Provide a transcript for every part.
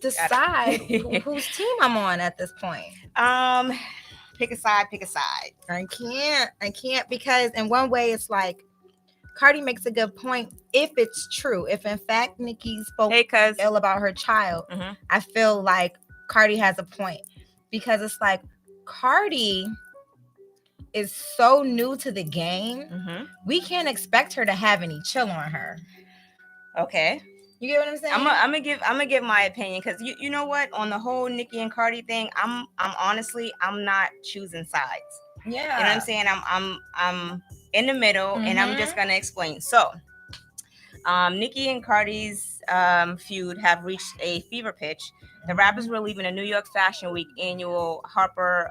decide whose team I'm on at this point. Pick a side. I can't because in one way it's like Cardi makes a good point. If it's true, if in fact Nicki spoke ill about her child, I feel like Cardi has a point because it's like Cardi is so new to the game. We can't expect her to have any chill on her. Okay. You get what I'm saying? I'm gonna give my opinion because you know what, on the whole Nicki and Cardi thing, I'm honestly not choosing sides. Yeah. You know what I'm saying? I'm in the middle and I'm just gonna explain. So Nicki and Cardi's feud have reached a fever pitch. The rappers were leaving a New York Fashion Week annual Harper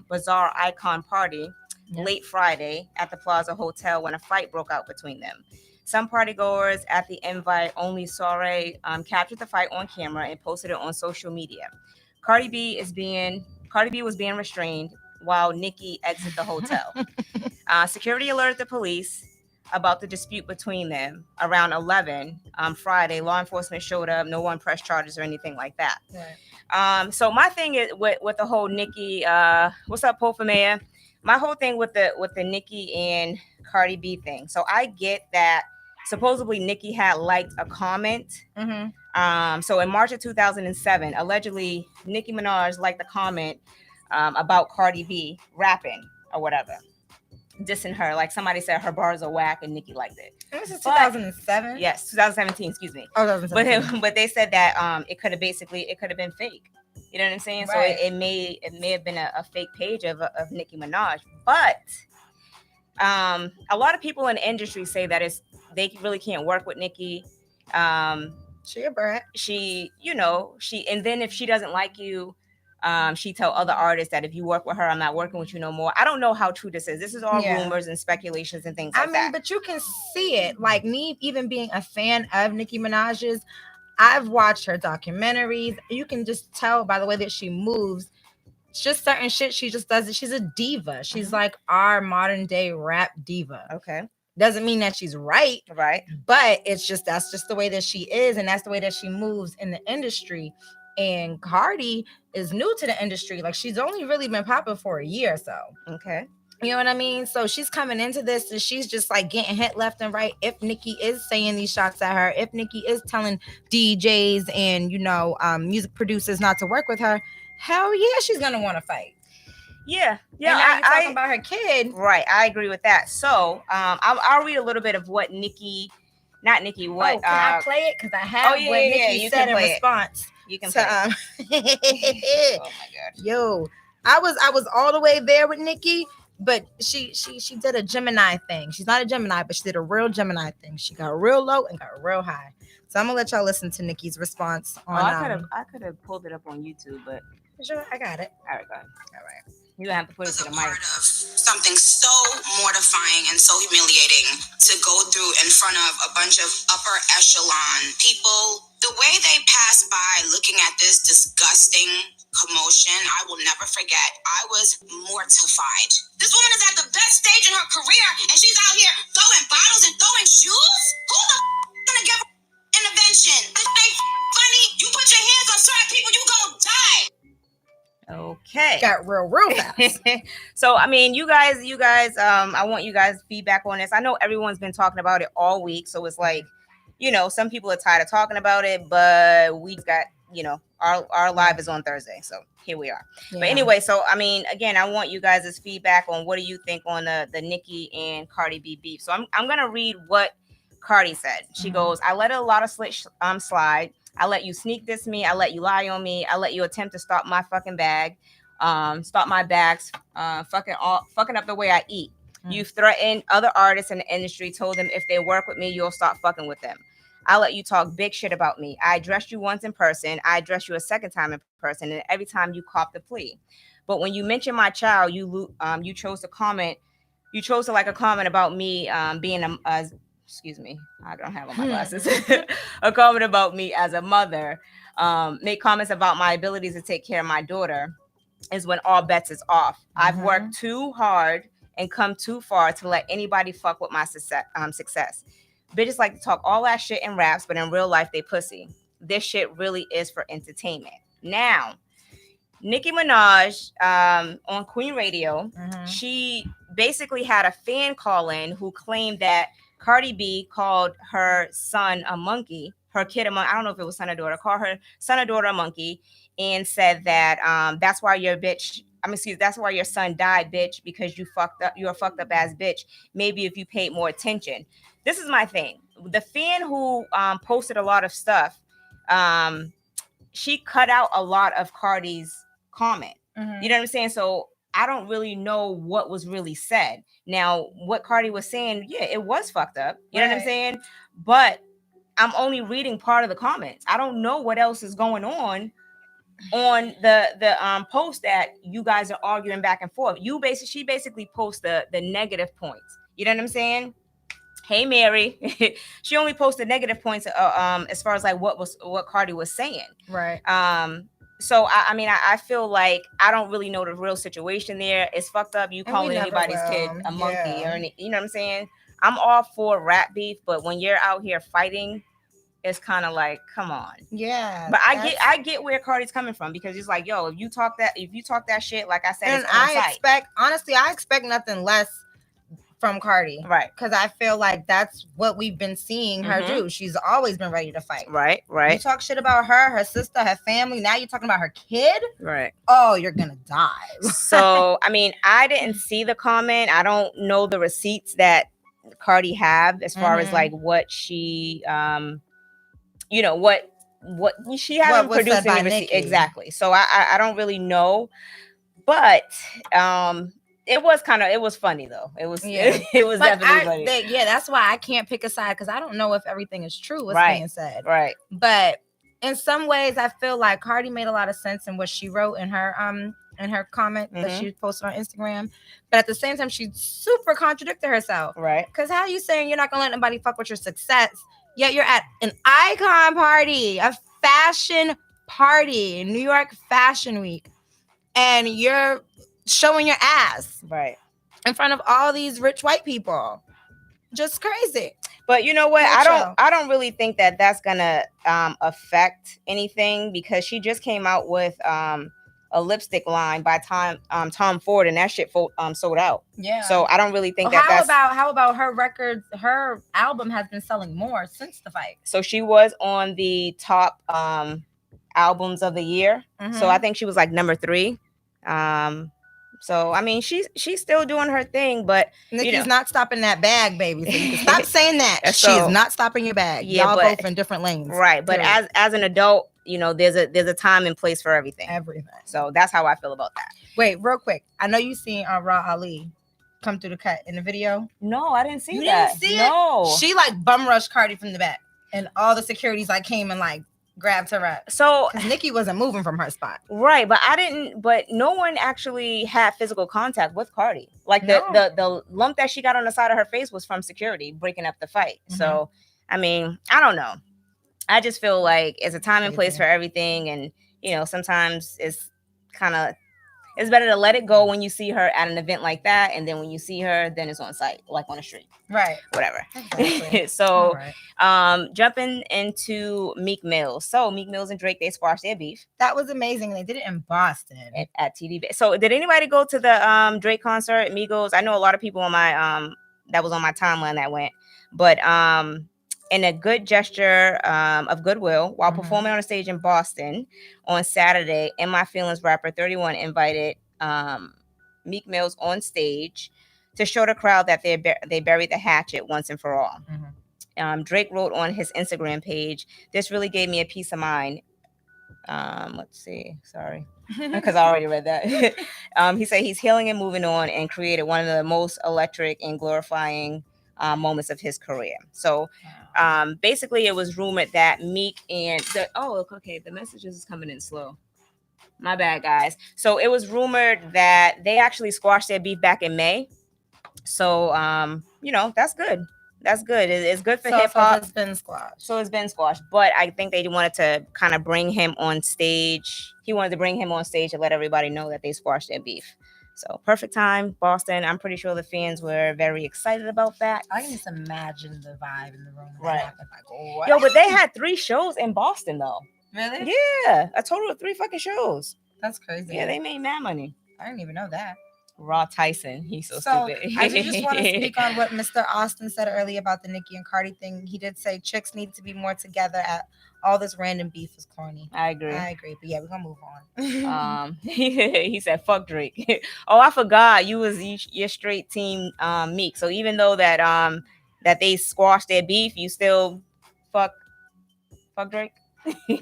Bazaar Icon party late Friday at the Plaza Hotel when a fight broke out between them. Some partygoers at the invite-only soiree captured the fight on camera and posted it on social media. Cardi B was being restrained while Nicki exited the hotel. Security alerted the police about the dispute between them around 11 Friday. Law enforcement showed up. No one pressed charges or anything like that. Right. So my thing is with the whole Nicki, what's up, Pope Mayor? My whole thing with the Nicki and Cardi B thing. So I get that supposedly Nicki had liked a comment. So in March of 2007, allegedly Nickiminaj liked a comment about Cardi B rapping or whatever, dissing her. Like somebody said her bars are whack and Nicki liked it. This is 2007? Yes, 2017, excuse me. Oh, 2017. But they said that it could have been fake. You know what I'm saying? Right. So it may have been a fake page of Nicki Minaj. But a lot of people in the industry say that they really can't work with Nicki. She a brat. And then if she doesn't like you, she tell other artists that if you work with her, I'm not working with you no more. I don't know how true this is. This is all rumors and speculations and things like that. But you can see it. Like me, even being a fan of Nicki Minaj's, I've watched her documentaries. You can just tell by the way that she moves. It's just certain shit she just does. She's a diva. She's like our modern day rap diva. Okay. Doesn't mean that she's right. Right. But that's just the way that she is, and that's the way that she moves in the industry. And Cardi is new to the industry. Like she's only really been popping for a year or so. Okay. You know what I mean? So she's coming into this and she's just like getting hit left and right. If Nicki is saying these shots at her, if Nicki is telling DJs and, music producers not to work with her, hell yeah, she's going to want to fight. Yeah. And now you're talking about her kid. Right. I agree with that. So I'll read a little bit of what Nicki, not Nicki, what. Can I play it? Because I have what Nicki said in response. You can play it. Oh my God. Yo, I was all the way there with Nicki. But she did a Gemini thing. She's not a Gemini, but she did a real Gemini thing. She got real low and got real high. So I'm gonna let y'all listen to Nicki's response on. I could have pulled it up on YouTube, but sure, I got it. All right, go ahead. All right, you have to put it to the mic. Part of something so mortifying and so humiliating to go through in front of a bunch of upper echelon people. The way they pass by looking at this disgusting commotion, I will never forget. I was mortified. This woman is at the best stage in her career, and she's out here throwing bottles and throwing shoes? Who the gonna give her intervention? This ain't funny. You put your hands on certain people, you gonna die. Okay. Got real fast. So, I mean, you guys, I want you guys' feedback on this. I know everyone's been talking about it all week, so it's like, some people are tired of talking about it, but we got, our live is on Thursday, so here we are. Yeah. But anyway, so I mean, again, I want you guys' feedback on what do you think on the Nicki and Cardi B beef. So I'm gonna read what Cardi said. She goes, "I let a lot of slide. I let you sneak diss me. I let you lie on me. I let you attempt to stop my fucking bag, stop my bags, fucking up the way I eat. You've threatened other artists in the industry, told them if they work with me, you'll stop fucking with them. I let you talk big shit about me. I addressed you once in person. I addressed you a second time in person, and every time you cop the plea. But when you mention my child, you chose to comment. You chose to like a comment about me being excuse me, I don't have on my glasses. A comment about me as a mother. Make comments about my abilities to take care of my daughter. Is when all bets is off. I've worked too hard and come too far to let anybody fuck with my success. Bitches like to talk all that shit in raps, but in real life, they pussy. this shit really is for entertainment. Now, Nicki Minaj on Queen Radio, she basically had a fan call in who claimed that CardiB called her son a monkey, her kid a monkey. I don't know if it was son or daughter, called her son or daughter a monkey, and said that that's why your bitch. That's why your son died, bitch, because you fucked up. You're a fucked up ass bitch. Maybe if you paid more attention. This is my thing. The fan who posted a lot of stuff, she cut out a lot of Cardi's comment. You know what I'm saying? So I don't really know what was really said. Now, what Cardi was saying, yeah, it was fucked up. You know what I'm saying? But I'm only reading part of the comments. I don't know what else is going on the post that you guys are arguing back and forth. She basically posts the negative points. You know what I'm saying? Hey Mary, she only posted negative points as far as like what Cardi was saying. Right. So I feel like I don't really know the real situation there. It's fucked up. You calling anybody's kid a monkey or any, you know what I'm saying? I'm all for rap beef, but when you're out here fighting, it's kind of like, come on. Yeah. But I get where Cardi's coming from, because it's like, yo, if you talk that shit, like I said, and I expect nothing less from Cardi, right? Because I feel like that's what we've been seeing her do. She's always been ready to fight, right. You talk shit about her sister, her family. Now you're talking about her kid, right? Oh, you're gonna die. So I didn't see the comment. I don't know the receipts that Cardi have as far as like what she, what she hasn't produced any receipt exactly. So I don't really know, but it was funny though. It was definitely funny. That's why I can't pick a side, because I don't know if everything is true what's being said. Right. But in some ways, I feel like Cardi made a lot of sense in what she wrote in her comment that she posted on Instagram. But at the same time, she super contradicted herself. Right. Because how you saying you're not gonna let nobody fuck with your success, yet you're at an icon party, a fashion party, New York Fashion Week, and you're showing your ass right in front of all these rich white people. Just crazy. But you know what? I don't really think that that's gonna affect anything, because she just came out with a lipstick line by Tom Ford, and that shit sold out. Yeah. So I don't really think how about her records? Her album has been selling more since the fight. So she was on the top albums of the year. So I think she was like number 3. So she's still doing her thing, but Nicki's not stopping that bag, baby. So you can stop saying that. She is not stopping your bag. Yeah, y'all both in different lanes, right? But as an adult, there's a time and place for everything. So that's how I feel about that. Wait, real quick. I know you seen Raw Ali come through the cut in the video. No, I didn't see you that. Didn't see it? No. She like bum rushed Cardi from the back, and all the securities like came and like grabbed her up. So Nicki wasn't moving from her spot. Right, but no one actually had physical contact with Cardi. Like the lump that she got on the side of her face was from security breaking up the fight. So I don't know. I just feel like it's a time and place for everything, and sometimes it's better to let it go when you see her at an event like that, and then when you see her, then it's on site, like on the street. Right. Whatever. Exactly. So, jumping into Meek Mill. So Meek Mills and Drake, they squashed their beef. That was amazing. They did it in Boston at TD. So, did anybody go to the Drake concert, Migos? I know a lot of people on my that was on my timeline that went, but in a good gesture of goodwill, while performing on a stage in Boston on Saturday, In My Feelings rapper 31 invited Meek Mills on stage to show the crowd that they buried the hatchet once and for all. Drake wrote on his Instagram page, "This really gave me a peace of mind." Let's see. Sorry. Because I already read that. He said he's healing and moving on, and created one of the most electric and glorifying moments of his career. So basically it was rumored that Meek and the messages is coming in slow. My bad, guys. So it was rumored that they actually squashed their beef back in May. So that's good. That's good. It's good for hip hop. It's been squashed. So it's been squashed. But I think they wanted to kind of bring him on stage. He wanted to bring him on stage and let everybody know that they squashed their beef. So perfect time, Boston. I'm pretty sure the fans were very excited about that. I can just imagine the vibe in the room. Right. Like, what? Yo, but they had 3 shows in Boston though. Really? Yeah, a total of 3 fucking shows. That's crazy. Yeah, they made mad money. I didn't even know that. Raw Tyson, he's so stupid. I just want to speak on what Mr. Austin said earlier about the Nicki and Cardi thing. He did say chicks need to be more together. All this random beef is corny. I agree. But yeah, we're gonna move on. He said fuck Drake. Oh, I forgot you're straight team Meek. So even though that they squashed their beef, you still fuck Drake. Fuck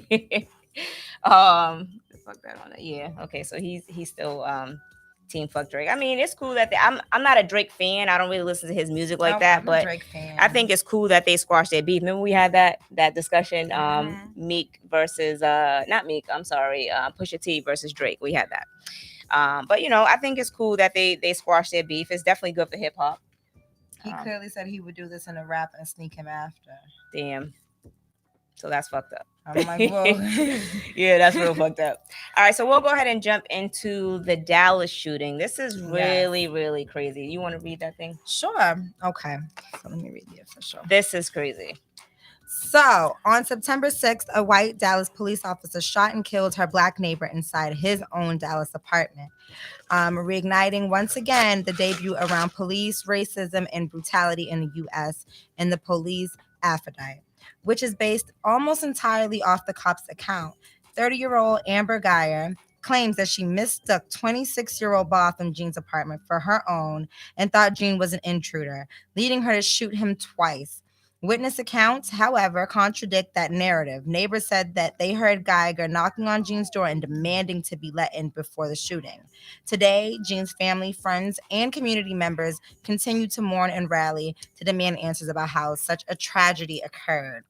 that on it. Yeah. Okay. So he's still team fuck Drake. I mean, it's cool that I'm not a Drake fan. I don't really listen to his music like that, but Drake fan. I think it's cool that they squashed their beef. Remember we had that discussion, Meek versus not Meek, I'm sorry, Pusha T versus Drake. We had that. But I think it's cool that they squashed their beef. It's definitely good for hip hop. He clearly said he would do this in a rap and sneak him after. Damn. So that's fucked up. I'm like, whoa. Yeah, that's real fucked up. All right, so we'll go ahead and jump into the Dallas shooting. This is really, really crazy. You want to read that thing? Sure. Okay. So let me read the official. This is crazy. So, on September 6th, a white Dallas police officer shot and killed her black neighbor inside his own Dallas apartment. Reigniting once again the debut around police racism and brutality in the U.S. and the police affidavit, which is based almost entirely off the cop's account. 30-year-old Amber Guyger claims that she mistook 26-year-old Botham Jean's apartment for her own and thought Jean was an intruder, leading her to shoot him twice. Witness accounts, however, contradict that narrative. Neighbors said that they heard Guyger knocking on Jean's door and demanding to be let in before the shooting. Today, Jean's family, friends, and community members continue to mourn and rally to demand answers about how such a tragedy occurred.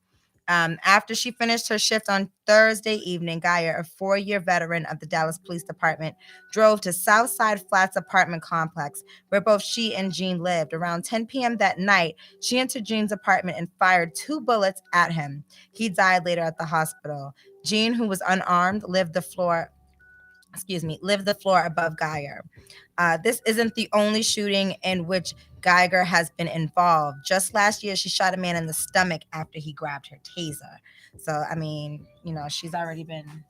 After she finished her shift on Thursday evening, Guyger, a 4-year veteran of the Dallas Police Department, drove to Southside Flats apartment complex where both she and Jean lived. Around 10 p.m. that night, she entered Jean's apartment and fired 2 bullets at him. He died later at the hospital. Jean, who was unarmed, lived the floor above Guyger. This isn't the only shooting in which Guyger has been involved. Just last year, she shot a man in the stomach after he grabbed her taser. So, I mean, she's already been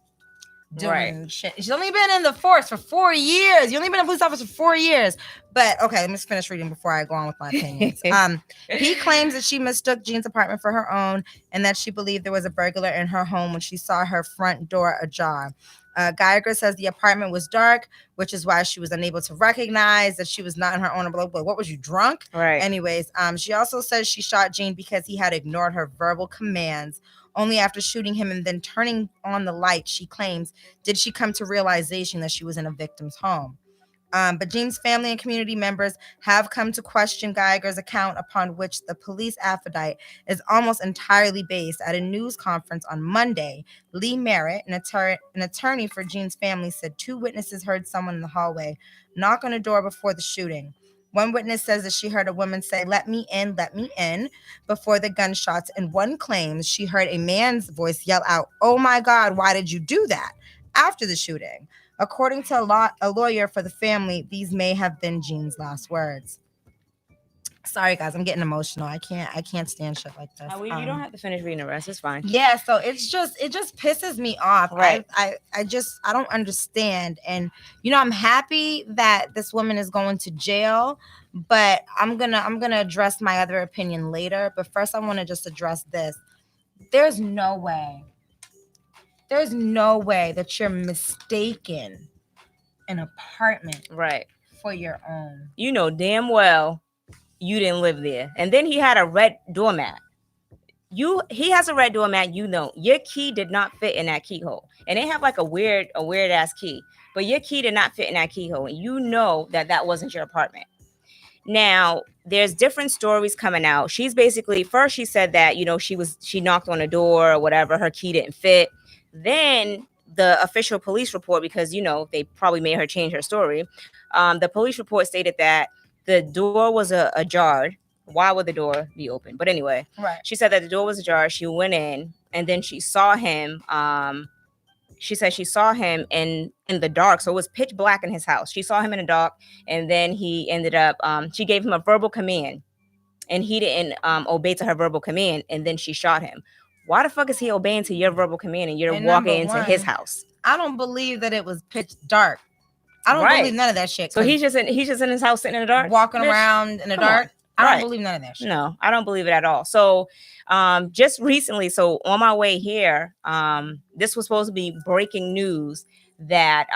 doing shit. She's only been in the force for 4 years. You only been a police officer for 4 years. But, okay, let me just finish reading before I go on with my opinions. He claims that she mistook Jean's apartment for her own and that she believed there was a burglar in her home when she saw her front door ajar. Guyger says the apartment was dark, which is why she was unable to recognize that she was not in her own. But what was you, drunk? Right. Anyways, she also says she shot Jean because he had ignored her verbal commands. Only after shooting him and then turning on the light, she claims, did she come to realization that she was in a victim's home. But Jean's family and community members have come to question Guyger's account, upon which the police affidavit is almost entirely based. At a news conference on Monday, Lee Merritt, an attorney for Jean's family, said 2 witnesses heard someone in the hallway knock on a door before the shooting. One witness says that she heard a woman say, let me in, before the gunshots, and one claims she heard a man's voice yell out, oh my God, why did you do that? After the shooting. According to a lawyer for the family, these may have been Jean's last words. Sorry, guys, I'm getting emotional. I can't stand shit like this. You don't have to finish reading the rest. It's fine. Yeah, so it just pisses me off. Right. I don't understand. And I'm happy that this woman is going to jail, but I'm gonna address my other opinion later. But first, I want to just address this. There's no way that you're mistaken an apartment for your own. You know damn well you didn't live there. And then he had a red doormat. He has a red doormat, your key did not fit in that keyhole. And they have like a weird ass key. But your key did not fit in that keyhole. And that wasn't your apartment. Now, there's different stories coming out. She's basically, first she said that, she knocked on a door or whatever, her key didn't fit. Then the official police report, because, they probably made her change her story. The police report stated that the door was ajar. Why would the door be open? But anyway, right. She said that the door was ajar. She went in and then she saw him she said she saw him in the dark. So it was pitch black in his house. She saw him in the dark, and then he ended up, she gave him a verbal command, and he didn't obey to her verbal command, and then she shot him. Why the fuck is he obeying to your verbal command and you're walking into his house? I don't believe that it was pitch dark. I don't believe none of that shit. So he's just in his house sitting in the dark, walking around in the dark. I don't believe none of that shit. No, I don't believe it at all. So just recently, so on my way here, this was supposed to be breaking news that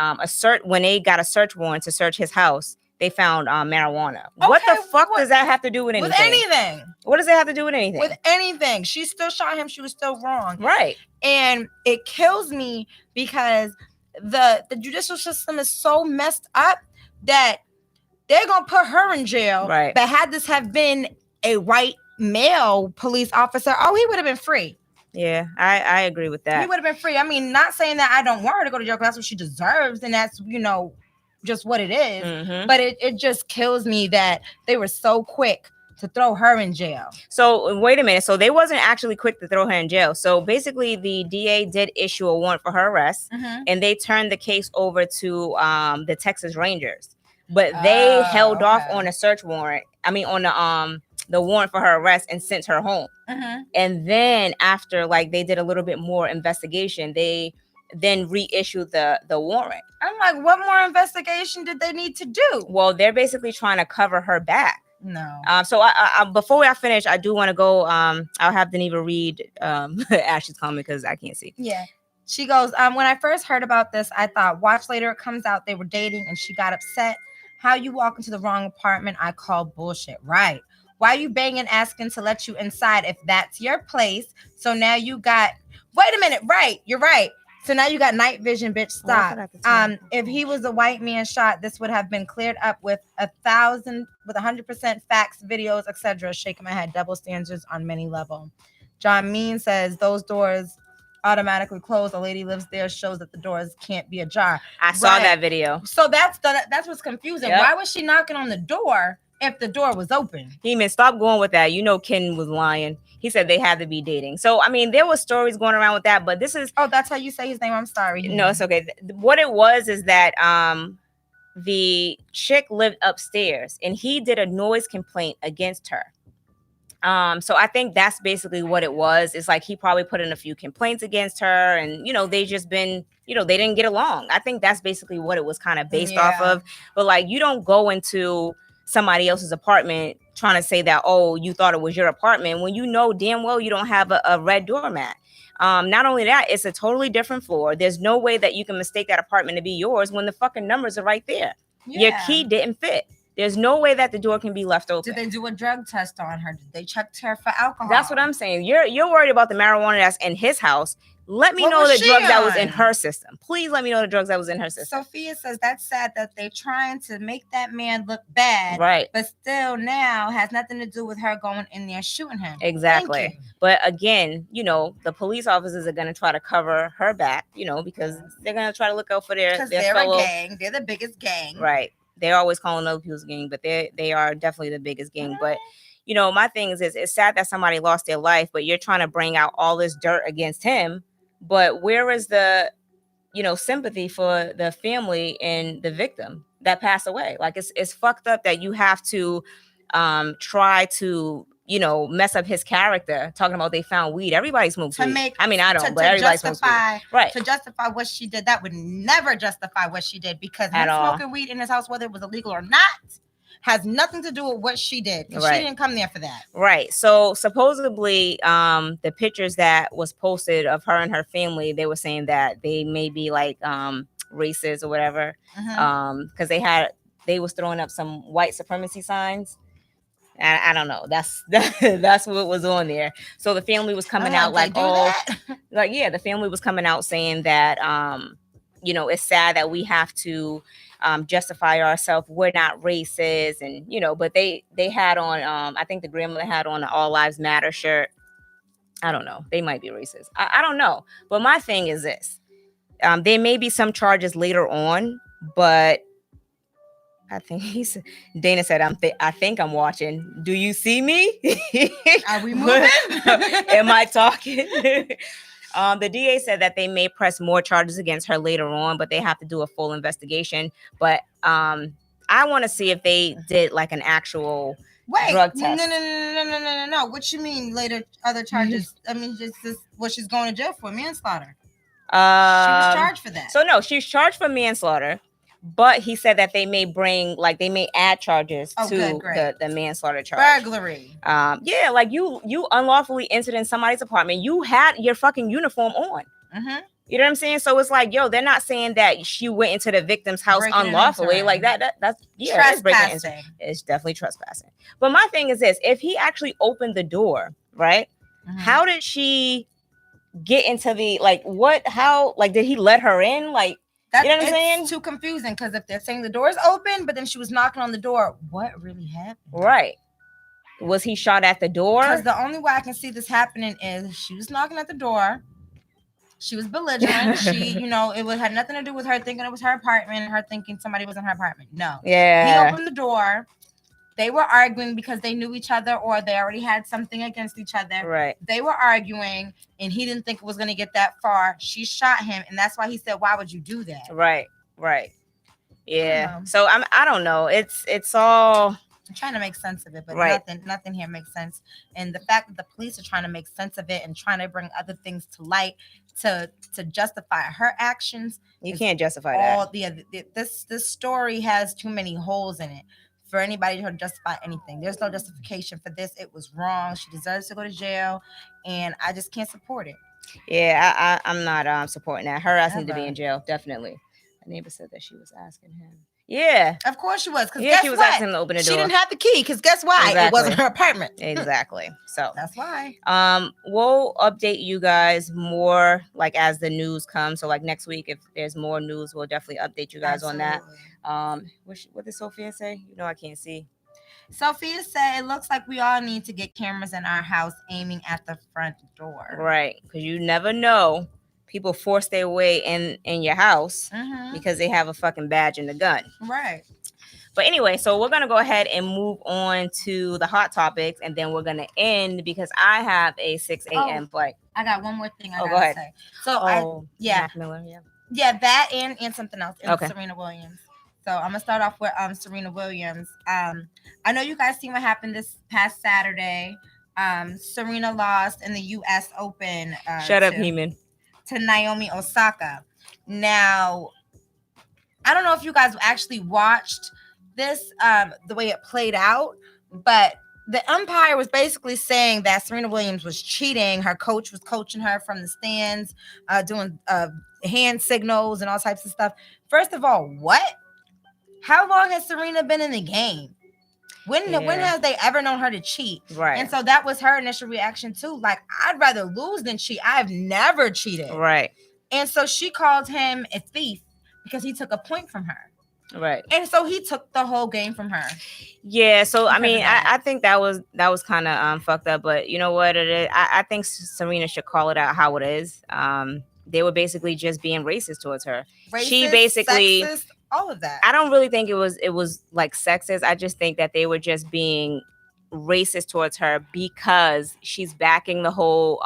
when they got a search warrant to search his house, they found marijuana. Okay, what the fuck does that have to do with anything? With anything. What does it have to do with anything? With anything. She still shot him. She was still wrong. Right. And it kills me because the judicial system is so messed up that they're going to put her in jail. Right. But had this have been a white male police officer, he would have been free. Yeah, I agree with that. He would have been free. I mean, not saying that I don't want her to go to jail because that's what she deserves. And that's, just what it is. Mm-hmm. But it just kills me that they were so quick to throw her in jail. So wait a minute. So they wasn't actually quick to throw her in jail. So basically the DA did issue a warrant for her arrest, and they turned the case over to the Texas Rangers. But they held off on a search warrant. I mean, on the warrant for her arrest and sent her home. Mm-hmm. And then after they did a little bit more investigation, they then reissued the warrant. I'm like, what more investigation did they need to do? Well, they're basically trying to cover her back. No. So I before I finish, I do want to go. I'll have Deneva read Ashley's comment because I can't see. Yeah. She goes, when I first heard about this, I thought, watch later, it comes out they were dating and she got upset. How you walk into the wrong apartment, I call bullshit. Right. Why you banging asking to let you inside if that's your place? So now you got, wait a minute. Right. You're right. So now you got night vision, bitch. Stop. If he was a white man shot, this would have been cleared up with 100% facts, videos, etc. Shaking my head. Double standards on many levels. John Mean says those doors automatically close. A lady lives there, shows that the doors can't be ajar. I saw that video. So that's what's confusing. Yep. Why was she knocking on the door if the door was open? He stop going with that. Ken was lying. He said they had to be dating. So, I mean, there was stories going around with that, but this is... Oh, that's how you say his name? I'm sorry. No, it's okay. What it was is that the chick lived upstairs, and he did a noise complaint against her. So I think that's basically what it was. It's like he probably put in a few complaints against her, and, they just been... they didn't get along. I think that's basically what it was kind of based off of. But, you don't go into somebody else's apartment trying to say that, you thought it was your apartment when damn well you don't have a red doormat. Not only that, it's a totally different floor. There's no way that you can mistake that apartment to be yours when the fucking numbers are right there. Yeah. Your key didn't fit. There's no way that the door can be left open. Did they do a drug test on her? Did they check her for alcohol? That's what I'm saying. You're worried about the marijuana that's in his house. Let me know the drugs that was in her system. Please let me know the drugs that was in her system. Sophia says that's sad that they're trying to make that man look bad. Right. But still now has nothing to do with her going in there shooting him. Exactly. But again, the police officers are going to try to cover her back, because they're going to try to look out for their fellow. They're a gang. They're the biggest gang. Right. They're always calling other people's gang, but they are definitely the biggest gang. But my thing is it's sad that somebody lost their life, but you're trying to bring out all this dirt against him. But where is the, sympathy for the family and the victim that passed away? It's fucked up that you have to try to, mess up his character, talking about they found weed. Everybody smokes weed. I don't, but everybody smokes weed. Right. To justify what she did, that would never justify what she did, because him smoking weed in his house, whether it was illegal or not, has nothing to do with what she did. Right. She didn't come there for that. Right. So supposedly the pictures that was posted of her and her family, they were saying that they may be racist or whatever. Because they was throwing up some white supremacy signs. I don't know. That's what was on there. So the family was coming out the family was coming out saying that it's sad that we have to justify ourselves. We're not racist, and but they had on I think the grandmother had on an All Lives Matter shirt. I don't know. They might be racist. I don't know. But my thing is this: there may be some charges later on, but I think Dana said, I think I'm watching. Do you see me? Are we moving? Am I talking? The DA said that they may press more charges against her later on, but they have to do a full investigation. But I want to see if they did like an actual drug test. No. What you mean later other charges? I mean, just what she's going to jail for, manslaughter. She was charged for that. So no, she's charged for manslaughter. But he said that they may add charges to the manslaughter charge. Burglary. Yeah, like you unlawfully entered in somebody's apartment. You had your fucking uniform on. Mm-hmm. You know what I'm saying? So it's like, yo, they're not saying that she went into the victim's house unlawfully. Like that's trespassing. It's definitely trespassing. But my thing is this: if he actually opened the door, right? Mm-hmm. How did she get into the did he let her in? Like, you know what I'm saying? It's too confusing because if they're saying the door's open, but then she was knocking on the door, what really happened? Right. Was he shot at the door? Because the only way I can see this happening is she was knocking at the door. She was belligerent. She, it had nothing to do with her thinking it was her apartment and her thinking somebody was in her apartment. No. Yeah. He opened the door. They were arguing because they knew each other or they already had something against each other. Right. They were arguing and he didn't think it was going to get that far. She shot him. And that's why he said, why would you do that? Right. Yeah. So I don't know. It's all... I'm trying to make sense of it, but nothing here makes sense. And the fact that the police are trying to make sense of it and trying to bring other things to light to justify her actions. You can't justify that. This story has too many holes in it for anybody to justify anything. There's no justification for this. It was wrong. She deserves to go to jail, and I just can't support it. Yeah, I'm not supporting that. Her ass needs to be in jail, definitely. My neighbor said that she was asking him. Yeah, of course she was. Because she was asking him to open the door. She didn't have the key. Because guess why? Exactly. It wasn't her apartment. Exactly. So that's why. We'll update you guys more like as the news comes. So like next week, if there's more news, we'll definitely update you guys on that. What did Sophia say? I can't see. Sophia said it looks like we all need to get cameras in our house aiming at the front door. Right, because you never know. People force their way in your house because they have a fucking badge and a gun. Right. But anyway, so we're going to go ahead and move on to the hot topics, and then we're going to end because I have a 6 a.m. flight. I got one more thing I got to say. So, macmiller, yeah, that and something else. And Serena Williams. So I'm going to start off with Serena Williams. I know you guys seen what happened this past Saturday. Serena lost in the U.S. Open. Shut up, Heeman. To Naomi Osaka. Now, I don't know if you guys actually watched this, the way it played out, but the umpire was basically saying that Serena Williams was cheating. Her coach was coaching her from the stands, doing hand signals and all types of stuff. First of all, what? How long has Serena been in the game? When has they ever known her to cheat? Right. And so that was her initial reaction too. Like, I'd rather lose than cheat. I've never cheated. Right. And so she called him a thief because he took a point from her. Right. And so he took the whole game from her. Yeah. So I mean, I think that was kind of fucked up. But you know what it is? I think Serena should call it out how it is. They were basically just being racist towards her. She basically sexist, all of that. I don't really think it was like sexist. I just think that they were just being racist towards her because she's backing the whole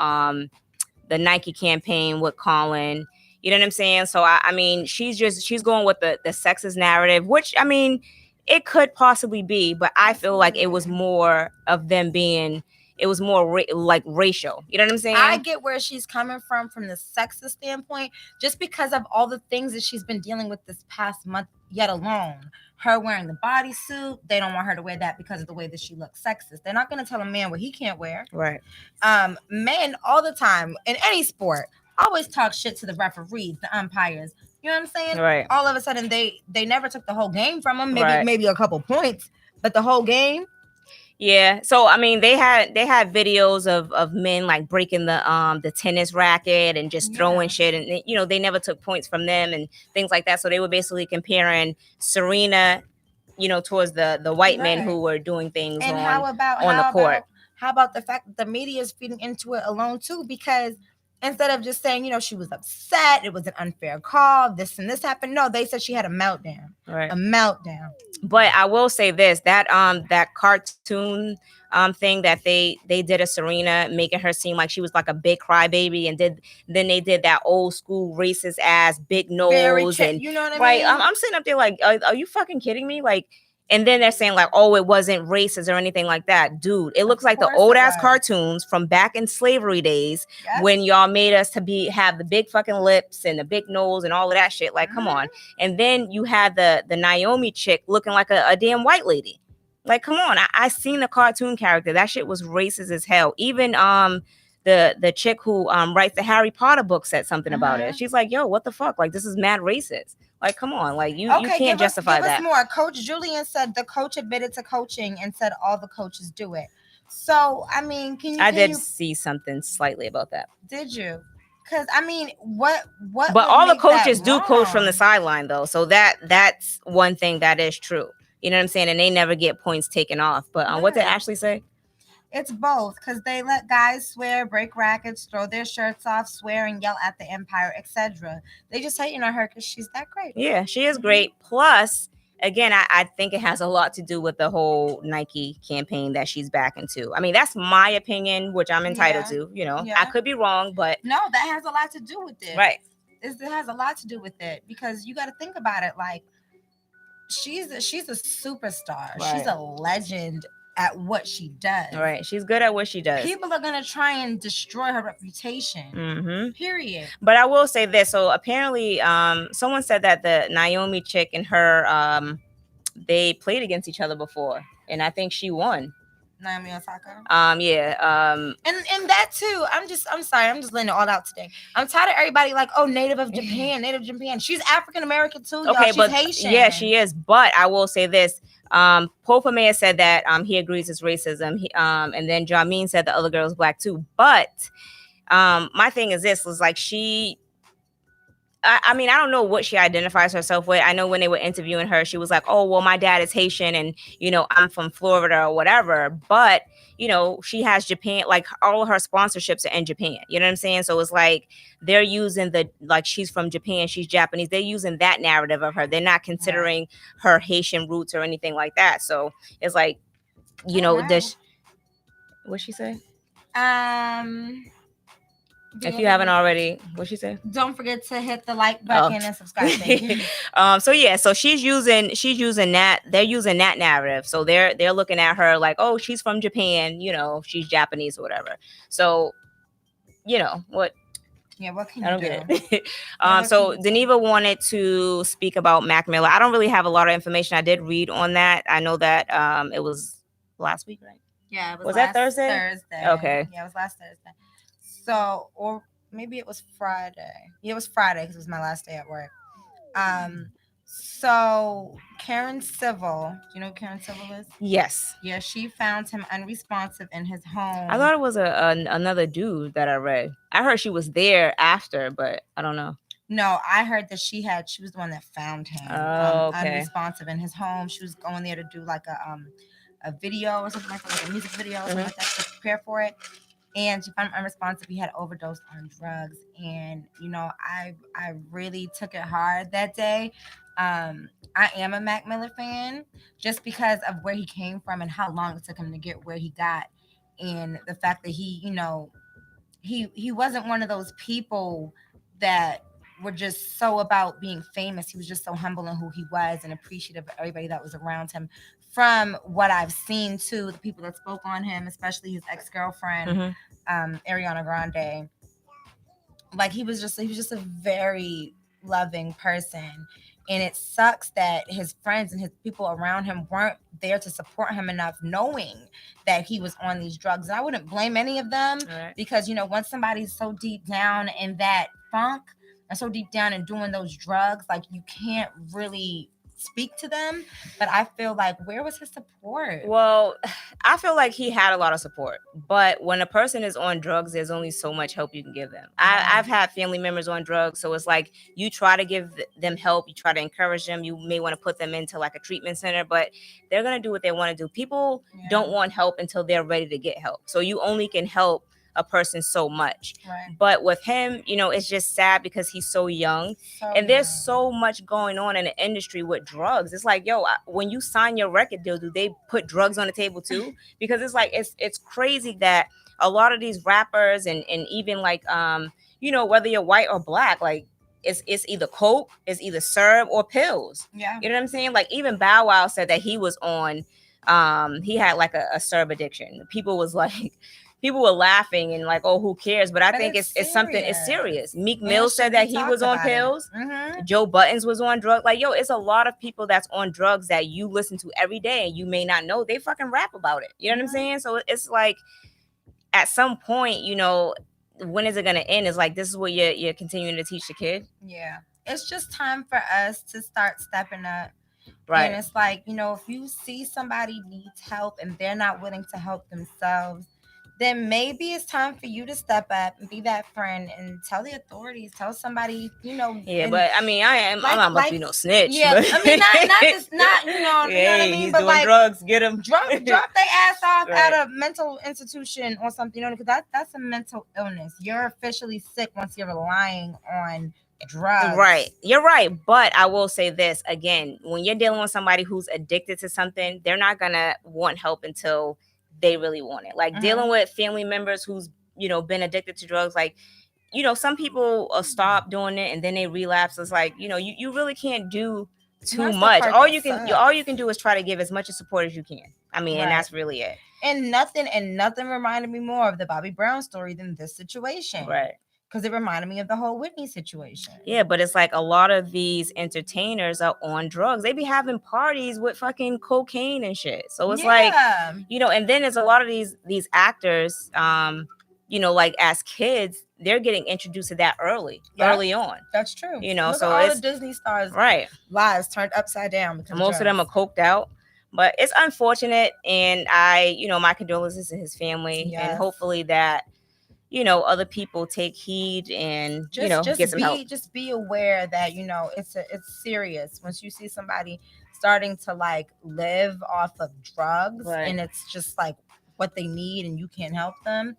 the Nike campaign with Colin. You know what I'm saying? So I mean, she's going with the sexist narrative, which I mean, it could possibly be, but I feel like it was more of them being. It was more like racial. You know what I'm saying? I get where she's coming from the sexist standpoint, just because of all the things that she's been dealing with this past month, yet alone. Her wearing the bodysuit, they don't want her to wear that because of the way that she looks sexist. They're not going to tell a man what he can't wear. Right. Men all the time in any sport always talk shit to the referees, the umpires. You know what I'm saying? Right. All of a sudden, they never took the whole game from them. Maybe a couple points, but the whole game. Yeah, so I mean, they had videos of men like breaking the tennis racket and just throwing shit, and you know they never took points from them and things like that. So they were basically comparing Serena, you know, towards the white men who were doing things and on the court. How about the fact that the media is feeding into it alone too? Because Instead of just saying, she was upset, it was an unfair call, this and this happened. No, they said she had a meltdown. Right. A meltdown. But I will say this, that cartoon thing that they did of Serena, making her seem like she was like a big crybaby, and then they did that old school racist ass big nose, and you know what I mean? Right. I'm sitting up there like, are you fucking kidding me? Like, and then they're saying like, oh, it wasn't racist or anything like that. Dude, it looks like the old ass cartoons from back in slavery days when y'all made us to have the big fucking lips and the big nose and all of that shit. Like, come on. And then you had the Naomi chick looking like a damn white lady. Like, come on. I seen the cartoon character. That shit was racist as hell. Even the chick who writes the Harry Potter book said something about it. She's like, yo, what the fuck? Like, this is mad racist. Like, come on, like you can't justify that. Give us more. Coach Julian said the coach admitted to coaching and said all the coaches do it. So, I mean, I did see something slightly about that. Did you? Because I mean, what? But all the coaches do coach from the sideline, though. So that's one thing that is true. You know what I'm saying? And they never get points taken off. But what did Ashley say? It's both, because they let guys swear, break rackets, throw their shirts off, swear, and yell at the empire, etc. They just hating on her because she's that great. Yeah, she is great. Plus, again, I think it has a lot to do with the whole Nike campaign that she's back into. I mean, that's my opinion, which I'm entitled to. I could be wrong, but no, that has a lot to do with it. Right. It has a lot to do with it, because you got to think about it. Like, she's a superstar. Right. She's a legend at what she does. Right. She's good at what she does. People are going to try and destroy her reputation. Period. But I will say this. So apparently someone said that the Naomi chick and her, they played against each other before. And I think she won. Naomi Osaka? Yeah. And that too. I'm sorry. I'm just letting it all out today. I'm tired of everybody like, oh, native of Japan. She's African American too. Okay, y'all. She's Haitian. Yeah, she is. But I will say this. Popa Mayer said that he agrees it's racism. And then Jamin said the other girl is black too. But my thing is this, was like I mean, I don't know what she identifies herself with. I know when they were interviewing her, she was like, oh, well, my dad is Haitian and, I'm from Florida or whatever. But, she has Japan, like all of her sponsorships are in Japan. You know what I'm saying? So it's like they're using she's from Japan, she's Japanese. They're using that narrative of her. They're not considering her Haitian roots or anything like that. So it's like, what'd she say? If you haven't already, what'd she say? Don't forget to hit the like button and subscribe. So she's using that. They're using that narrative. So they're looking at her like, oh, she's from Japan, she's Japanese or whatever. So, what? Yeah, what can you do? I don't get it. So Deneva wanted to speak about Macmiller. I don't really have a lot of information. I did read on that. I know that it was last week, right? Yeah, it was that Thursday? Thursday. Okay. Yeah, it was last Thursday. So, or maybe it was Friday. Yeah, it was Friday because it was my last day at work. So Karen Civil, do you know who Karen Civil is? Yes. Yeah, she found him unresponsive in his home. I thought it was another dude that I read. I heard she was there after, but I don't know. No, I heard that she was the one that found him unresponsive in his home. She was going there to do like a video or something like a music video or something like that to prepare for it. And she found him unresponsive. He had overdosed on drugs. And, I really took it hard that day. I am a Mac Miller fan just because of where he came from and how long it took him to get where he got. And the fact that he wasn't one of those people that were just so about being famous. He was just so humble in who he was and appreciative of everybody that was around him. From what I've seen too, the people that spoke on him, especially his ex-girlfriend, Ariana Grande, like he was just a very loving person. And it sucks that his friends and his people around him weren't there to support him enough, knowing that he was on these drugs. And I wouldn't blame any of them because, once somebody's so deep down in that funk and so deep down in doing those drugs, like you can't really speak to them. But I feel like, where was his support? Well, I feel like he had a lot of support, but when a person is on drugs, there's only so much help you can give them. I've had family members on drugs, so it's like you try to give them help, you try to encourage them, you may want to put them into like a treatment center, but they're going to do what they want to do. People don't want help until they're ready to get help. So you only can help a person so much. Right. But with him, you know, it's just sad because he's so young, and there's so much going on in the industry with drugs. It's like, yo, when you sign your record deal, do they put drugs on the table too? Because it's like it's crazy that a lot of these rappers and even like you know, whether you're white or black, like it's either coke, it's either syrup or pills. Yeah. You know what I'm saying? Like even Bow Wow said that he was on he had like a syrup addiction. People were laughing and like, oh, who cares? But I think it's something, it's serious. Meek Mill said that he was on pills. Joe Buttons was on drugs. Like, yo, it's a lot of people that's on drugs that you listen to every day and you may not know. They fucking rap about it. You know what I'm saying? So it's like at some point, you know, when is it going to end? It's like, this is what you're continuing to teach the kid. Yeah. It's just time for us to start stepping up. Right. And it's like, you know, if you see somebody needs help and they're not willing to help themselves, then maybe it's time for you to step up and be that friend and tell the authorities, tell somebody, you know. Yeah, but I mean, I'm not about to be no snitch. Yeah, but. I mean, not you know what I mean. He's but doing like, drugs, get him. Drop their ass off at a mental institution or something, you know, because that's a mental illness. You're officially sick once you're relying on drugs. Right. You're right. But I will say this again, when you're dealing with somebody who's addicted to something, they're not gonna want help until they really want it. Like dealing with family members who's, you know, been addicted to drugs, like, you know, some people stop doing it and then they relapse. It's like, you know, you really can't do too much. All you can do is try to give as much support as you can. I mean, and that's really it. And nothing reminded me more of the Bobby Brown story than this situation. Right. Because it reminded me of the whole Whitney situation. Yeah, but it's like a lot of these entertainers are on drugs. They be having parties with fucking cocaine and shit. So it's like, you know, and then there's a lot of these actors, you know, like as kids, they're getting introduced to that early on. That's true. You know, look so at all it's the Disney stars, lives turned upside down. Because most of them are coked out. But it's unfortunate, and you know, my condolences to his family, and hopefully that, you know, other people take heed and you know, get some help. Just be aware that, you know, it's serious. Once you see somebody starting to like live off of drugs, and it's just like what they need, and you can't help them,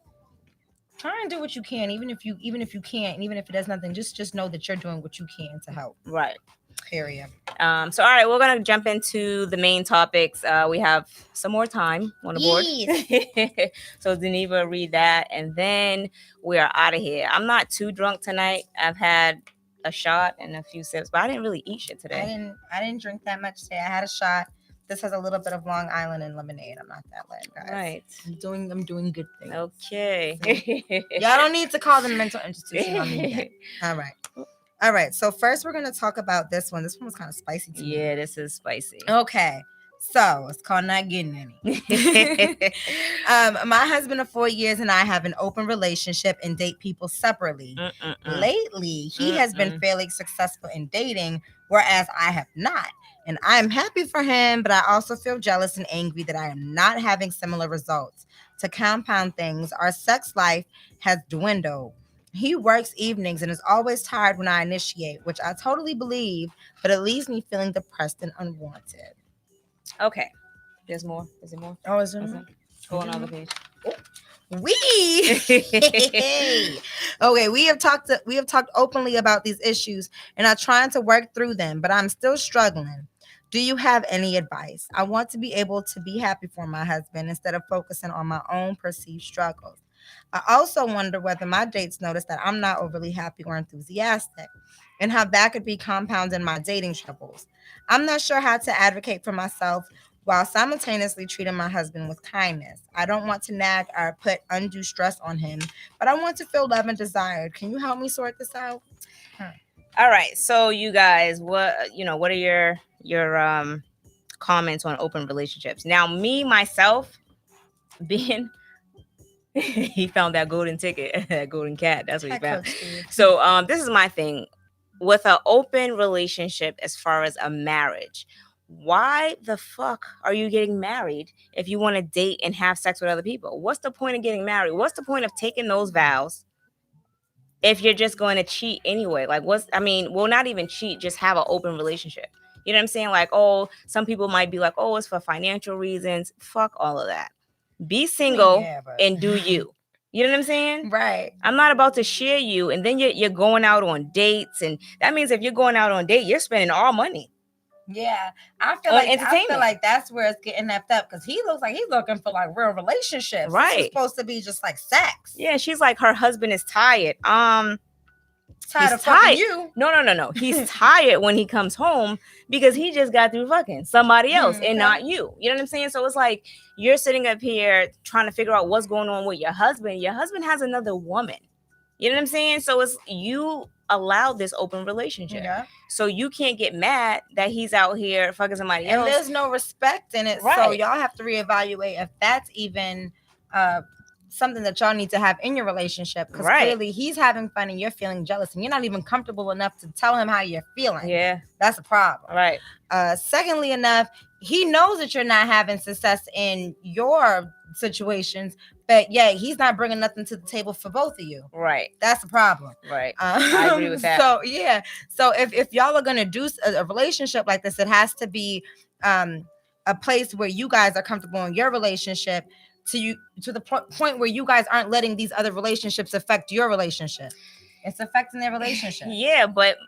try and do what you can, even if you can't, and even if it does nothing, just know that you're doing what you can to help. Right. Period. So all right, we're gonna jump into the main topics. We have some more time on the board. So Geneva, read that, and then we are out of here. I'm not too drunk tonight. I've had a shot and a few sips, but I didn't really eat shit today. I didn't drink that much today. I had a shot. This has a little bit of Long Island and lemonade. I'm not that lit, guys. Right. I'm doing good things. Okay. Y'all don't need to call the mental institution on me yet. All right. So first we're going to talk about this one. This one was kind of spicy to me. Yeah, this is spicy. Okay. So it's called Not Getting Any. My husband of 4 years and I have an open relationship and date people separately. Lately, he has been fairly successful in dating, whereas I have not. And I am happy for him, but I also feel jealous and angry that I am not having similar results. To compound things, our sex life has dwindled. He works evenings and is always tired when I initiate, which I totally believe, but it leaves me feeling depressed and unwanted. Okay. There's more. Is there more? Oh, is there more? Go on the other page. Okay, we have talked openly about these issues and are trying to work through them, but I'm still struggling. Do you have any advice? I want to be able to be happy for my husband instead of focusing on my own perceived struggles. I also wonder whether my dates notice that I'm not overly happy or enthusiastic, and how that could be compounding my dating troubles. I'm not sure how to advocate for myself while simultaneously treating my husband with kindness. I don't want to nag or put undue stress on him, but I want to feel loved and desired. Can you help me sort this out? All right. So you guys, what are your comments on open relationships? Now, me, myself, being he found that golden ticket, that golden cat. That's what he found. So this is my thing. With an open relationship as far as a marriage, why the fuck are you getting married if you want to date and have sex with other people? What's the point of getting married? What's the point of taking those vows if you're just going to cheat anyway? Like, not even cheat, just have an open relationship. You know what I'm saying? Like, oh, some people might be like, oh, it's for financial reasons. Fuck all of that. Be single and do you. You know what I'm saying? Right. I'm not about to share you. And then you're going out on dates. And that means if you're going out on a date, you're spending all money. Yeah. I feel like that's where it's getting effed up, because he looks like he's looking for like real relationships. Right. This is supposed to be just like sex. Yeah, she's like, her husband is tired. Tired of fucking you. No. He's tired when he comes home because he just got through fucking somebody else and not you. You know what I'm saying? So it's like you're sitting up here trying to figure out what's going on with your husband. Your husband has another woman. You know what I'm saying? So it's you allowed this open relationship. Yeah. So you can't get mad that he's out here fucking somebody else. And there's no respect in it. Right. So y'all have to reevaluate if that's even something that y'all need to have in your relationship, because clearly he's having fun and you're feeling jealous and you're not even comfortable enough to tell him how you're feeling. Yeah, that's a problem. Right. Secondly enough, he knows that you're not having success in your situations, but yeah, he's not bringing nothing to the table for both of you. Right. That's the problem. Right. I agree with that. So yeah, so if y'all are gonna do a relationship like this, it has to be a place where you guys are comfortable in your relationship, to the point where you guys aren't letting these other relationships affect your relationship. It's affecting their relationship. Yeah, but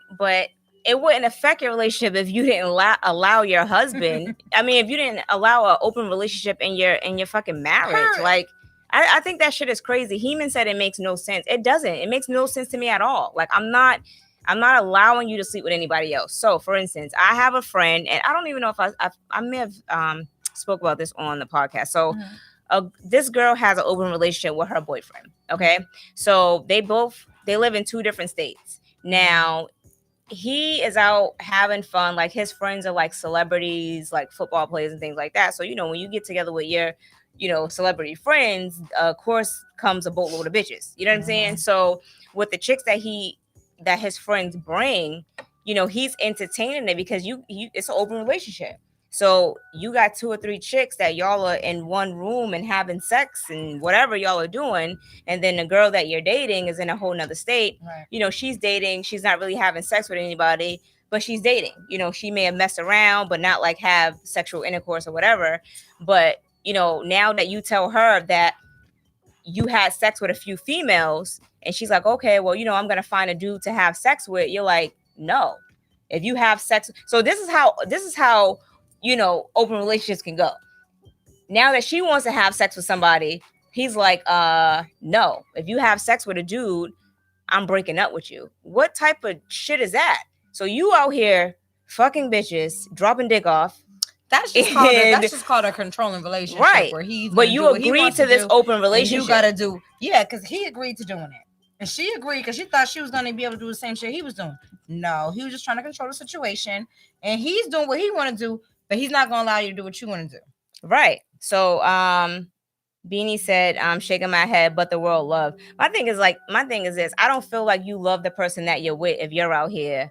it wouldn't affect your relationship if you didn't allow your husband. I mean, if you didn't allow an open relationship in your fucking marriage. Like, I think that shit is crazy. Heeman said it makes no sense. It doesn't. It makes no sense to me at all. Like, I'm not allowing you to sleep with anybody else. So, for instance, I have a friend, and I don't even know if I may have spoke about this on the podcast. So. Mm-hmm. This girl has an open relationship with her boyfriend. Okay. So they live in 2 different states. Now he is out having fun. Like, his friends are like celebrities, like football players and things like that. So, when you get together with your, celebrity friends, of course comes a boatload of bitches. You know what I'm saying? So with the chicks that his friends bring, he's entertaining it because it's an open relationship. So you got 2 or 3 chicks that y'all are in one room and having sex and whatever y'all are doing. And then the girl that you're dating is in a whole nother state. Right. She's dating. She's not really having sex with anybody, but she's dating. She may have messed around, but not like have sexual intercourse or whatever. But, now that you tell her that you had sex with a few females and she's like, okay, well, I'm going to find a dude to have sex with. You're like, no, if you have sex. So this is how, open relationships can go. Now that she wants to have sex with somebody, he's like, no, if you have sex with a dude, I'm breaking up with you. What type of shit is that? So you out here fucking bitches, dropping dick off. That's just called a controlling relationship. Right. Where but you agreed to this open relationship. You gotta do, yeah, because he agreed to doing it. And she agreed because she thought she was going to be able to do the same shit he was doing. No, he was just trying to control the situation. And he's doing what he want to do, but he's not going to allow you to do what you want to do. Right. So Beanie said, I'm shaking my head, but the world love. My thing is this. I don't feel like you love the person that you're with if you're out here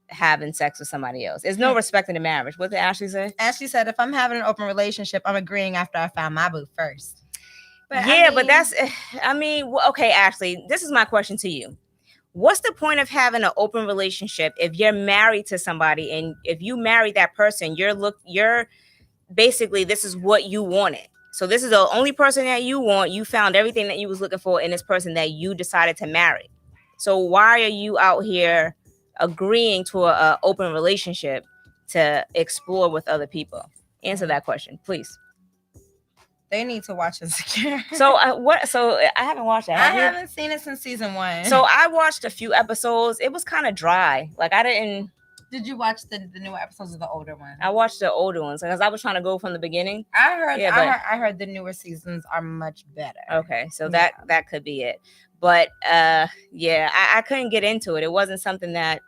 having sex with somebody else. There's no respect in the marriage. What did Ashley say? Ashley said, if I'm having an open relationship, I'm agreeing after I found my boo first. But okay, Ashley, this is my question to you. What's the point of having an open relationship if you're married to somebody, and if you marry that person, you're basically, this is what you wanted. So this is the only person that you want. You found everything that you was looking for in this person that you decided to marry. So why are you out here agreeing to a open relationship to explore with other people? Answer that question, please. They need to watch Insecure. So I haven't watched that. I haven't seen it since season 1. So I watched a few episodes. It was kind of dry. Like, I didn't. Did you watch the newer episodes of the older ones? I watched the older ones because I was trying to go from the beginning. I heard the newer seasons are much better. Okay, so that could be it. But I couldn't get into it. It wasn't something that.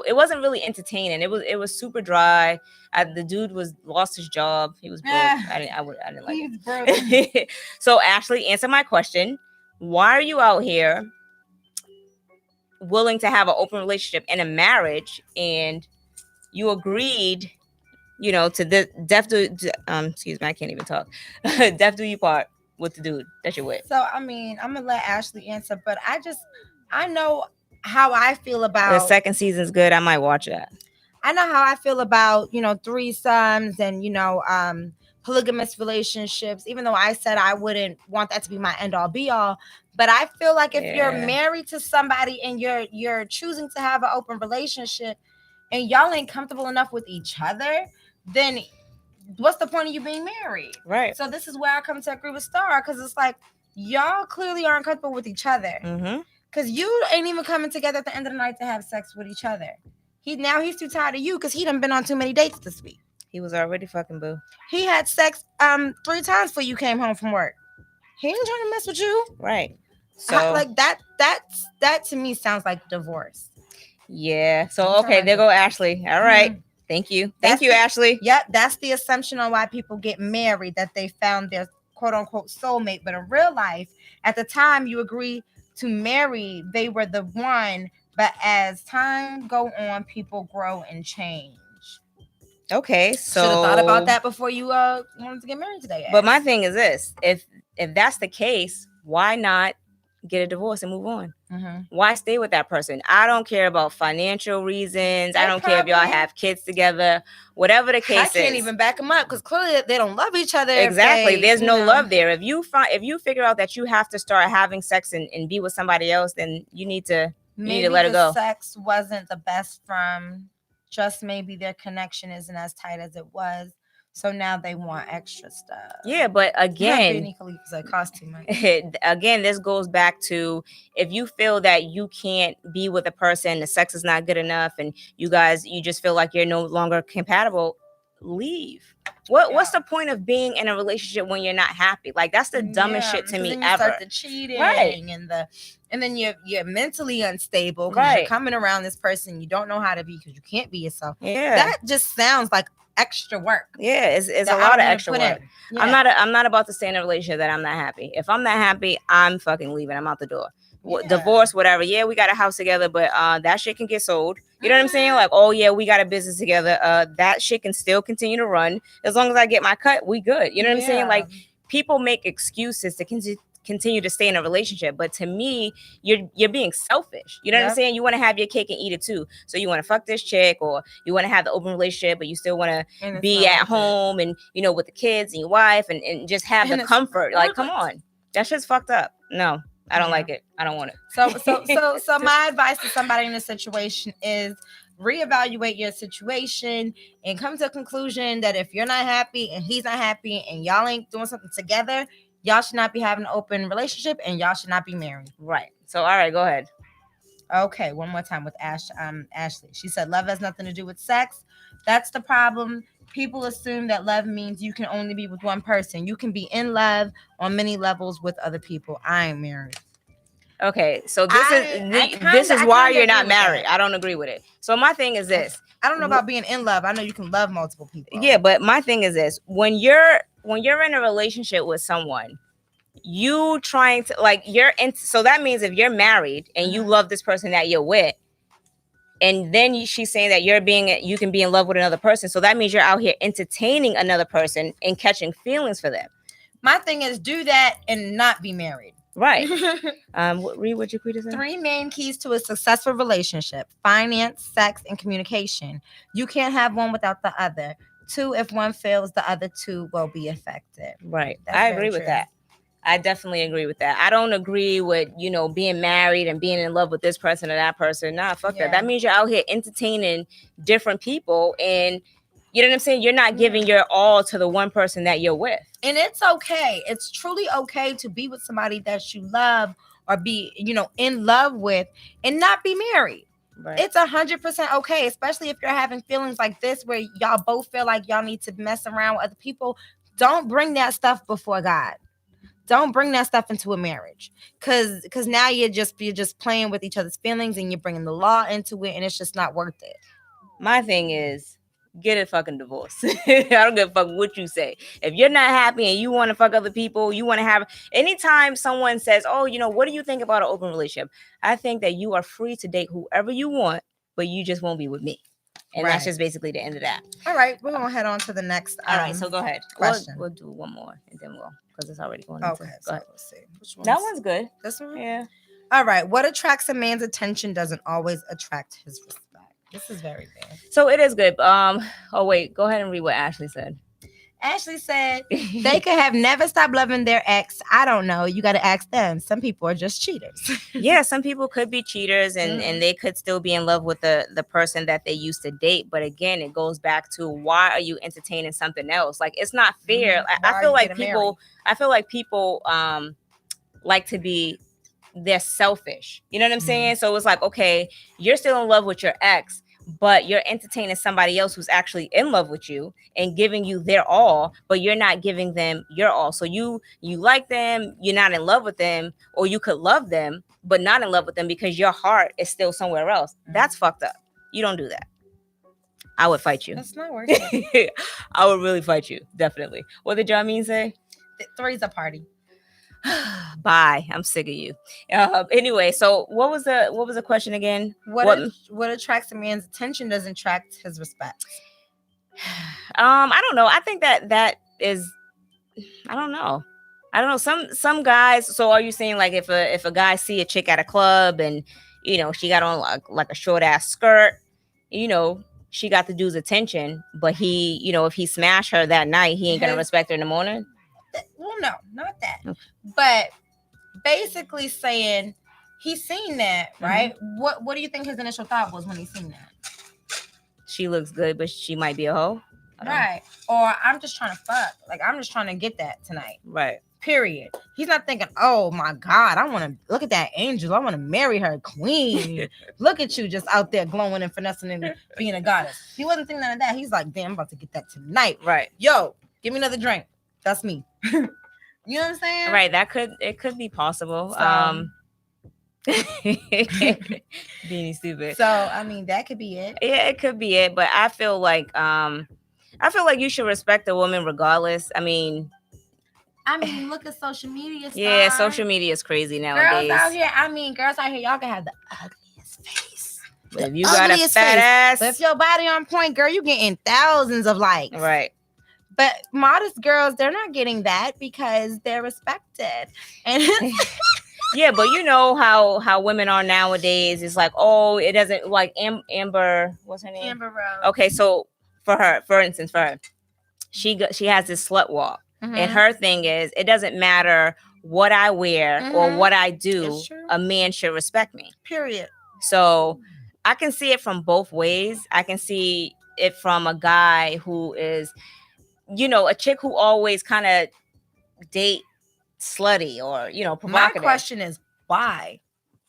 It wasn't really entertaining. It was super dry. The dude lost his job. He was broke. I didn't like it. He's broke. So Ashley, answer my question. Why are you out here willing to have an open relationship in a marriage, and you agreed, to the death do? Excuse me, I can't even talk. Death do you part with the dude that you're with. So I'm gonna let Ashley answer, but I know how I feel about the second season's good. I might watch that. I know how I feel about threesomes and polygamous relationships, even though I said I wouldn't want that to be my end all be all. But I feel like if you're married to somebody and you're choosing to have an open relationship and y'all ain't comfortable enough with each other, then what's the point of you being married? Right. So this is where I come to agree with Star, because it's like y'all clearly aren't comfortable with each other. Because you ain't even coming together at the end of the night to have sex with each other. He's too tired of you because he done been on too many dates this week. He was already fucking boo. He had sex 3 times before you came home from work. He ain't trying to mess with you. Right. So like that to me sounds like divorce. Yeah. So okay, there go Ashley. All right. Thank you. Thank you, Ashley. Yep, that's the assumption on why people get married, that they found their quote unquote soulmate. But in real life, at the time you agree to marry, they were the one. But as time go on, people grow and change. Okay, so should have thought about that before you wanted to get married today. But my thing is this: if that's the case, why not get a divorce and move on? Why stay with that person? I don't care about financial reasons. I don't care if y'all have kids together. Whatever the case is, I can't even back them up because clearly they don't love each other. Exactly. There's no love there. If you figure out that you have to start having sex and be with somebody else, then you need to let it go. Sex wasn't the best from. Just maybe their connection isn't as tight as it was. So now they want extra stuff. Yeah, but again, because it costs too much. Again, this goes back to if you feel that you can't be with a person, the sex is not good enough, and you just feel like you're no longer compatible, leave. What's the point of being in a relationship when you're not happy? Like that's the dumbest shit to me then ever. Start the cheating and then you're mentally unstable because you're coming around this person you don't know how to be because you can't be yourself. Yeah, that just sounds like extra work. Yeah, it's a lot of extra work. Yeah. I'm not about to stay in a relationship that I'm not happy. If I'm not happy, I'm fucking leaving. I'm out the door. Divorce, whatever. Yeah, we got a house together, but that shit can get sold. You know what I'm saying? Like, oh yeah, we got a business together. That shit can still continue to run as long as I get my cut. We good. You know what I'm saying? Like, people make excuses to continue to stay in a relationship, but to me, you're being selfish. You know what I'm saying? You want to have your cake and eat it too. So you want to fuck this chick, or you want to have the open relationship, but you still want to be at home and with the kids and your wife and just have the comfort. Like, come on, that shit's fucked up. No. I don't like it. I don't want it. So my advice to somebody in this situation is reevaluate your situation and come to a conclusion that if you're not happy and he's not happy and y'all ain't doing something together, y'all should not be having an open relationship and y'all should not be married. Right. So, all right, go ahead. Okay, one more time with Ashley. She said love has nothing to do with sex. That's the problem. People assume that love means you can only be with one person. You can be in love on many levels with other people. I ain't married. Okay, so this is why you're not married. I don't agree with it. So my thing is this. I don't know about being in love. I know you can love multiple people. Yeah, but my thing is this. When you're in a relationship with someone, you trying to so that means if you're married and you love this person that you're with, and then she's saying that you can be in love with another person. So that means you're out here entertaining another person and catching feelings for them. My thing is do that and not be married. Right. Read what your tweet said. 3 main keys to a successful relationship: finance, sex, and communication. You can't have one without the other. 2, if one fails, the other 2 will be affected. Right. I agree with that. I definitely agree with that. I don't agree with, being married and being in love with this person or that person. Nah, fuck that. That means you're out here entertaining different people, and you know what I'm saying? You're not giving your all to the one person that you're with. And it's okay. It's truly okay to be with somebody that you love or be, in love with and not be married. Right. It's 100% okay, especially if you're having feelings like this where y'all both feel like y'all need to mess around with other people. Don't bring that stuff before God. Don't bring that stuff into a marriage, because now you're just playing with each other's feelings and you're bringing the law into it, and it's just not worth it. My thing is, get a fucking divorce. I don't give a fuck what you say. If you're not happy and you want to fuck other people, you want to have, anytime someone says, oh, what do you think about an open relationship? I think that you are free to date whoever you want, but you just won't be with me. And that's just basically the end of that. All right, we're going to head on to the next. All right, so go ahead. Question. We'll do one more and then because it's already going into. Okay, go ahead. Let's see. Which that one's good. This one? Yeah. All right, what attracts a man's attention doesn't always attract his respect. This is very good. So it is good. Oh, wait, go ahead and read what Ashley said. Ashley said they could have never stopped loving their ex. I don't know. You got to ask them. Some people are just cheaters. Yeah, some people could be cheaters and they could still be in love with the person that they used to date. But again, it goes back to, why are you entertaining something else? Like, it's not fair. I feel like people like to be, they're selfish. You know what I'm saying? So it's like, okay, you're still in love with your ex, but you're entertaining somebody else who's actually in love with you and giving you their all, but you're not giving them your all. So you like them, you're not in love with them, or you could love them, but not in love with them because your heart is still somewhere else. That's fucked up. You don't do that. I would fight you. That's not working. I would really fight you. Definitely. What did Jamin say? Three's a party. Bye. I'm sick of you. Anyway, so what was the question again? What attracts a man's attention doesn't attract his respect. I don't know. I think that is, I don't know. Some guys. So are you saying, like, if a guy see a chick at a club and she got on like a short ass skirt, she got the dude's attention, but he, if he smash her that night, he ain't gonna respect her in the morning? Well, no, not that. Okay. But basically saying he's seen that, right? What do you think his initial thought was when he seen that? She looks good, but she might be a hoe. Right. Or I'm just trying to fuck. Like, I'm just trying to get that tonight. Right. Period. He's not thinking, oh my God, I want to look at that angel. I want to marry her queen. Look at you just out there glowing and finessing and being a goddess. He wasn't thinking none of that. He's like, damn, I'm about to get that tonight. Right. Yo, give me another drink. That's me. You know what I'm saying? Right. It could be possible. Being stupid. So I mean, that could be it. Yeah, it could be it. But I feel like you should respect a woman regardless. I mean, look at social media. Yeah, social media is crazy nowadays. Girls out here, y'all can have the ugliest face. But if you got a fat ass, but if your body on point, girl, you getting thousands of likes. Right. But modest girls, they're not getting that because they're respected. And yeah, but you know how women are nowadays. It's like, oh, it doesn't, like Amber, what's her name? Amber Rose. Okay, so for instance, she has this slut walk. And her thing is, it doesn't matter what I wear or what I do, a man should respect me. Period. So I can see it from both ways. I can see it from a guy who is, a chick who always kind of date slutty or, provocative. My question is, why?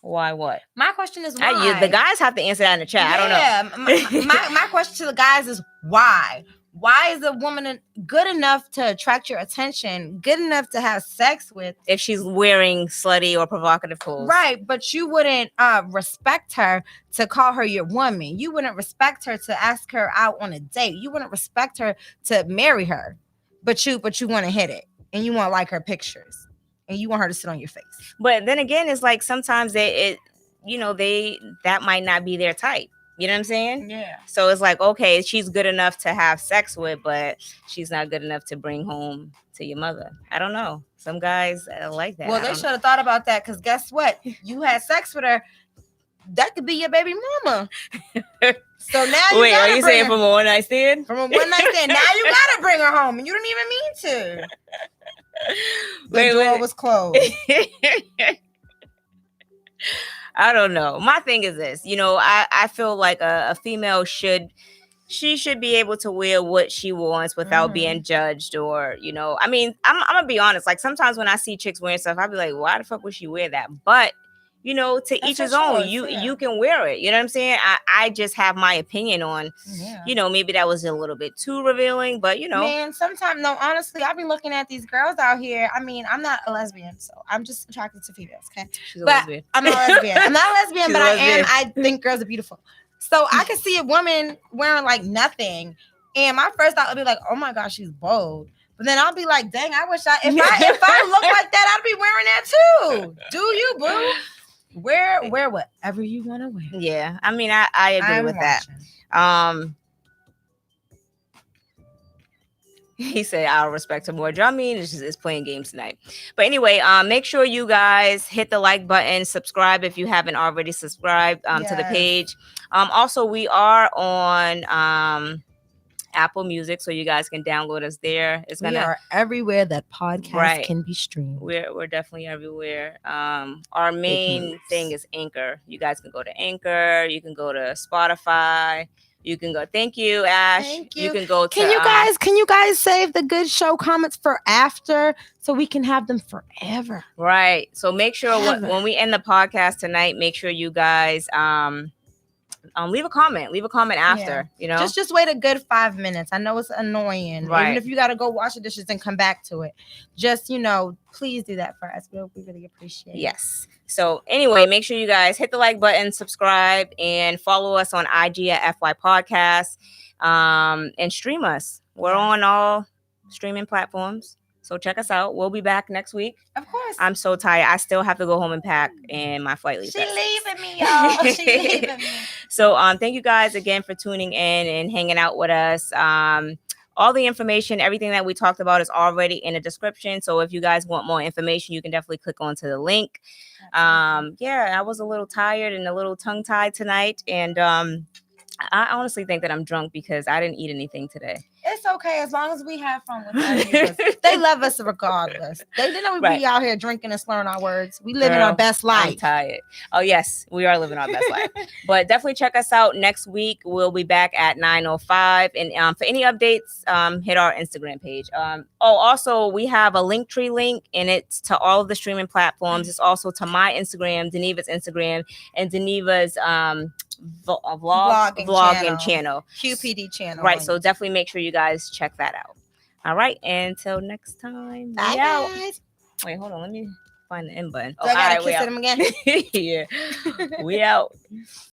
Why what? My question is why. The guys have to answer that in the chat. I don't know. My question to the guys is why? Why is a woman good enough to attract your attention, good enough to have sex with, if she's wearing slutty or provocative clothes? Right, but you wouldn't respect her to call her your woman. You wouldn't respect her to ask her out on a date. You wouldn't respect her to marry her. But you want to hit it, and you want to like her pictures, and you want her to sit on your face. But then again, it's like sometimes that might not be their type. You know what I'm saying? Yeah. So it's like, okay, she's good enough to have sex with, but she's not good enough to bring home to your mother. I don't know. Some guys like that. Well, they should have thought about that, because guess what? You had sex with her. That could be your baby mama. So now you wait, are you saying from a one night stand? From a one night stand. Now you gotta bring her home, and you didn't even mean to. The door was closed. I don't know. My thing is this, I feel like a female should be able to wear what she wants without being judged, or, I mean, I'm gonna be honest. Like, sometimes when I see chicks wearing stuff, I'll be like, why the fuck would she wear that? But to each his own. You can wear it. You know what I'm saying? I just have my opinion on, maybe that was a little bit too revealing, but Man, sometimes, no, honestly, I've been looking at these girls out here. I mean, I'm not a lesbian, so I'm just attracted to females, okay? She's a lesbian. I'm not a lesbian. I'm not a lesbian, but I think girls are beautiful. So I can see a woman wearing like nothing, and my first thought would be like, oh my gosh, she's bold. But then I'll be like, dang, I wish if I look like that, I'd be wearing that too. Do you, boo? Wear whatever you want to wear. Yeah, I mean, I agree with that. He said, I'll respect her more. Jamin is playing games tonight. But anyway, make sure you guys hit the like button, subscribe if you haven't already subscribed to the page. Also, we are on Apple Music, so you guys can download us there. We are everywhere that podcasts can be streamed. We're definitely everywhere. Our main thing is Anchor. You guys can go to Anchor. You can go to Spotify. You can go. Thank you, Ash. Thank you. You can go to. Can you guys save the good show comments for after so we can have them forever? Right. So make sure when we end the podcast tonight, make sure you guys leave a comment. Leave a comment after. You know, just wait a good 5 minutes. I know it's annoying, right? Even if you got to go wash the dishes and come back to it, just please do that for us. We really appreciate it. Yes. So anyway, make sure you guys hit the like button, subscribe, and follow us on IG at FY Podcast, and stream us. We're on all streaming platforms. So check us out. We'll be back next week. Of course. I'm so tired. I still have to go home and pack, and my flight leaves. She leaving me, y'all. She leaving me. So thank you guys again for tuning in and hanging out with us. All the information, everything that we talked about is already in the description. So if you guys want more information, you can definitely click onto the link. I was a little tired and a little tongue-tied tonight. And I honestly think that I'm drunk because I didn't eat anything today. It's okay as long as we have fun with them. They love us regardless. They didn't know we be out here drinking and slurring our words. We living our best life. I'm tired. Oh yes, we are living our best life. But definitely check us out next week. We'll be back at 9:05. And for any updates, hit our Instagram page. Also we have a Linktree link, and it's to all of the streaming platforms. It's also to my Instagram, Deneva's Instagram, and Deneva's vlogging channel, QPD channel. Right. So definitely make sure you guys check that out. All right. Until next time. Bye, guys. Wait, hold on. Let me find the end button. I gotta kiss him again. Yeah. We out.